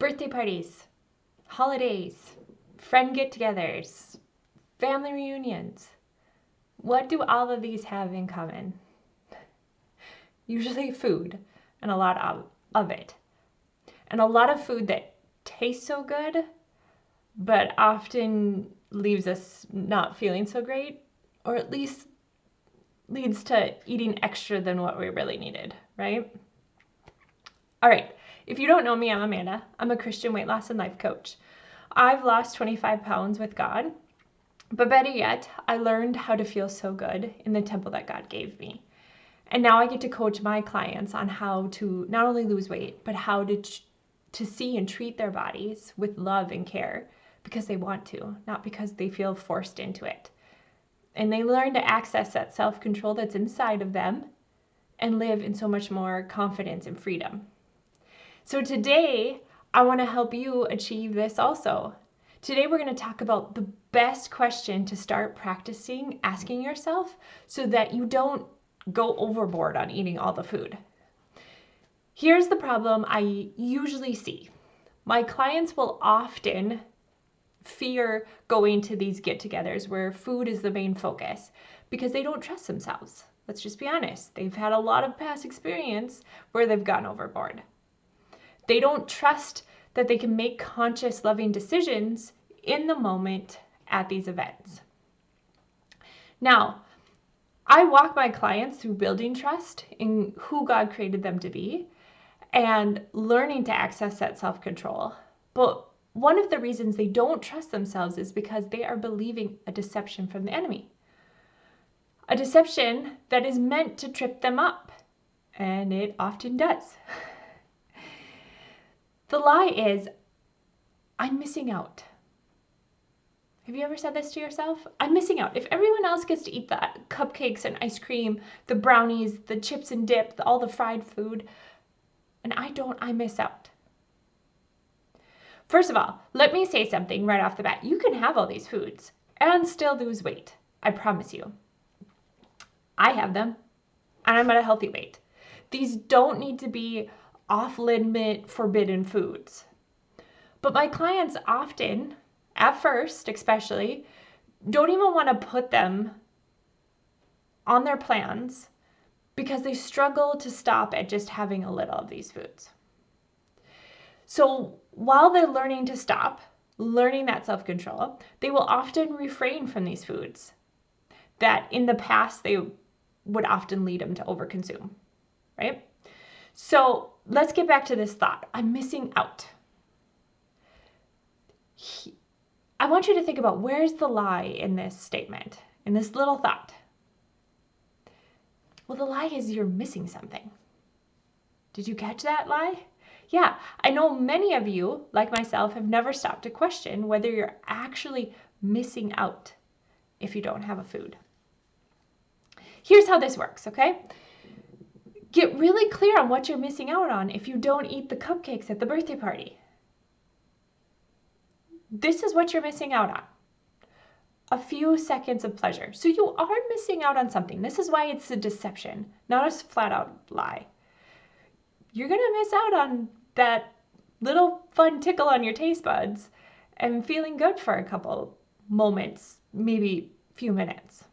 Birthday parties, holidays, friend get-togethers, family reunions. What do all of these have in common? Usually food, and a lot of it. And a lot of food that tastes so good, but often leaves us not feeling so great, or at least leads to eating extra than what we really needed, right? All right, if you don't know me, I'm Amanda. I'm a Christian weight loss and life coach. I've lost 25 pounds with God, but better yet, I learned how to feel so good in the temple that God gave me. And now I get to coach my clients on how to not only lose weight, but how to see and treat their bodies with love and care because they want to, not because they feel forced into it. And they learn to access that self-control that's inside of them and live in so much more confidence and freedom. So today, I want to help you achieve this also. Today, we're going to talk about the best question to start practicing asking yourself so that you don't go overboard on eating all the food. Here's the problem I usually see. My clients will often fear going to these get-togethers where food is the main focus because they don't trust themselves. Let's just be honest. They've had a lot of past experience where they've gone overboard. They don't trust that they can make conscious, loving decisions in the moment at these events. Now, I walk my clients through building trust in who God created them to be and learning to access that self-control. But one of the reasons they don't trust themselves is because they are believing a deception from the enemy. A deception that is meant to trip them up, and it often does. The lie is, I'm missing out. Have you ever said this to yourself? I'm missing out. If everyone else gets to eat the cupcakes and ice cream, the brownies, the chips and dip, all the fried food, and I don't, I miss out. First of all, let me say something right off the bat. You can have all these foods and still lose weight. I promise you. I have them, and I'm at a healthy weight. These don't need to be off-limit forbidden foods. But my clients often, at first especially, don't even want to put them on their plans because they struggle to stop at just having a little of these foods. So while they're learning to stop, learning that self-control, they will often refrain from these foods that in the past they would often lead them to overconsume, right? So let's get back to this thought. I'm missing out. I want you to think about where's the lie in this statement, in this little thought. Well, the lie is you're missing something. Did you catch that lie? Yeah, I know many of you, like myself, have never stopped to question whether you're actually missing out if you don't have a food. Here's how this works, okay? Get really clear on what you're missing out on if you don't eat the cupcakes at the birthday party. This is what you're missing out on. A few seconds of pleasure. So you are missing out on something. This is why it's a deception, not a flat out lie. You're going to miss out on that little fun tickle on your taste buds and feeling good for a couple moments, maybe a few minutes.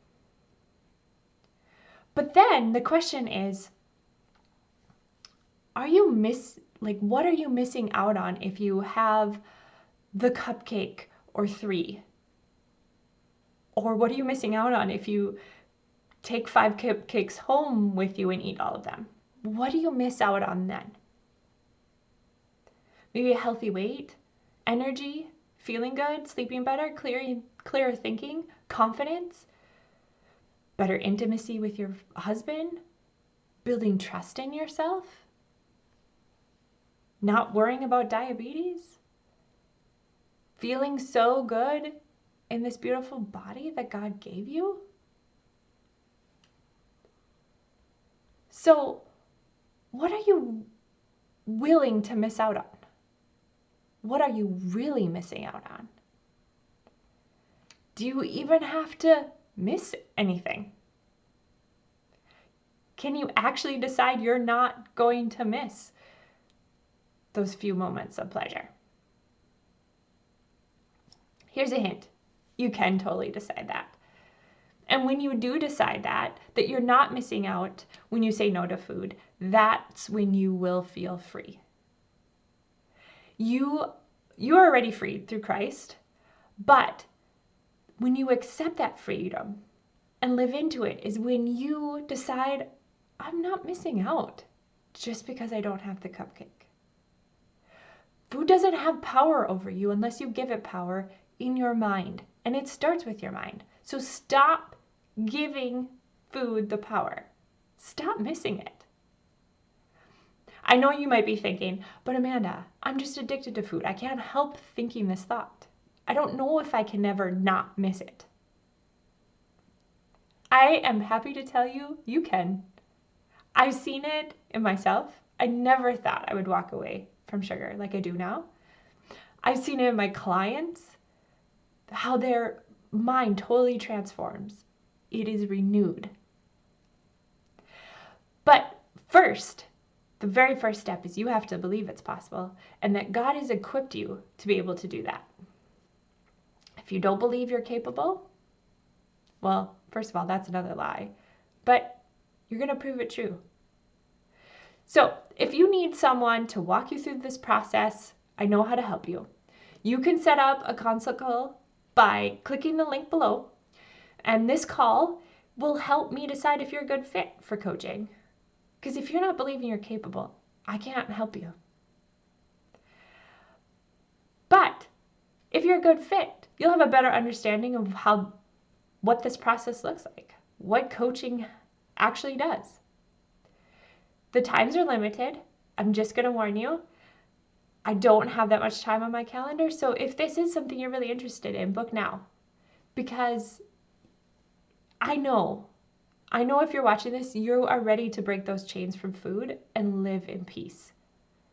But then the question is, what are you missing out on if you have the cupcake or 3? Or what are you missing out on if you take 5 cupcakes home with you and eat all of them? What do you miss out on then? Maybe a healthy weight, energy, feeling good, sleeping better, clearer thinking, confidence, better intimacy with your husband, building trust in yourself, not worrying about diabetes, feeling so good in this beautiful body that God gave you. So, what are you willing to miss out on? What are you really missing out on? Do you even have to miss anything? Can you actually decide you're not going to miss those few moments of pleasure? Here's a hint. You can totally decide that. And when you do decide that you're not missing out when you say no to food, that's when you will feel free. You are already freed through Christ, but when you accept that freedom and live into it is when you decide, I'm not missing out just because I don't have the cupcake. Food doesn't have power over you unless you give it power in your mind. And it starts with your mind. So stop giving food the power. Stop missing it. I know you might be thinking, but Amanda, I'm just addicted to food. I can't help thinking this thought. I don't know if I can never not miss it. I am happy to tell you, you can. I've seen it in myself. I never thought I would walk away from sugar like I do now. I've seen it in my clients, how their mind totally transforms. It is renewed. But first, the very first step is you have to believe it's possible and that God has equipped you to be able to do that. If you don't believe you're capable, well, first of all, that's another lie, but you're going to prove it true. So if you need someone to walk you through this process, I know how to help you. You can set up a consult call by clicking the link below, and this call will help me decide if you're a good fit for coaching. Because if you're not believing you're capable, I can't help you. But if you're a good fit, you'll have a better understanding of what this process looks like, what coaching actually does. The times are limited. I'm just going to warn you. I don't have that much time on my calendar, so if this is something you're really interested in, book now. Because I know if you're watching this, you are ready to break those chains from food and live in peace.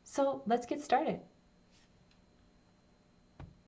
So let's get started.